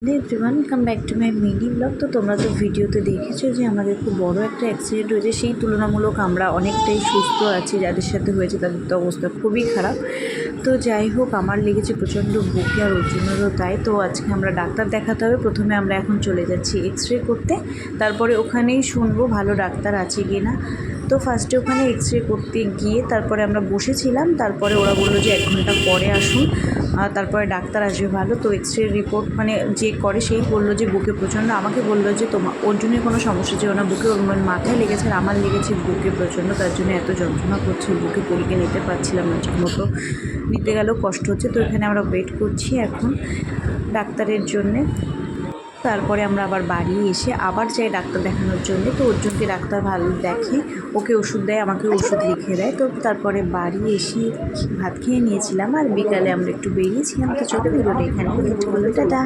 Hello everyone, come back to my mini blog. তো তোমরা তো ভিডিওতে দেখেছো যে আমাদের খুব বড় একটা অ্যাক্সিডেন্ট হয়েছে। সেই তুলনামূলক আমরা অনেকটাই সুস্থ আছি। যাদের সাথে হয়েছে তাদের তো অবস্থা খুবই খারাপ। তো যাই হোক, আমার লেগেছে প্রচণ্ড বুকে, আর অর্জুনেরও তাই। তো আজকে আমরা ডাক্তার দেখাতে হবে। প্রথমে আমরা এখন চলে যাচ্ছি এক্স রে করতে, তারপরে ওখানেই শুনবো ভালো ডাক্তার আছে কি না। তো ফার্স্টে ওখানে এক্স রে করতে গিয়ে তারপরে আমরা বসেছিলাম। তারপরে ওরা বললো যে 1 ঘন্টা পরে আসুন, তারপরে ডাক্তার আসবে ভালো। তো এক্স রে রিপোর্ট মানে যে করে সেই বললো যে বুকে প্রচণ্ড, আমাকে বললো যে অর্জুনের কোনো সমস্যা ছিল না, বুকে মাথায় লেগেছে, আর আমার লেগেছে বুকে প্রচণ্ড, তার জন্য এত যন্ত্রণা করছে, বুকে পরীক্ষা নিতে পারছিলাম না ঠিক মতো, নিতে গেলেও কষ্ট হচ্ছে। তো এখানে আমরা ওয়েট করছি এখন ডাক্তারের জন্যে। তারপরে আমরা আবার বাড়ি এসে আবার যাই ডাক্তার দেখানোর জন্য। তো অর্জুনকে ডাক্তার ভালো দেখে, ওকে ওষুধ দেয়, আমাকে ওষুধ লিখে দেয়। তো তারপরে বাড়ি এসে ভাত খেয়ে নিয়েছিলাম, আর বিকালে আমরা একটু বেরিয়েছিলাম। তো চলো ভিডিওটা এখানে টাটা।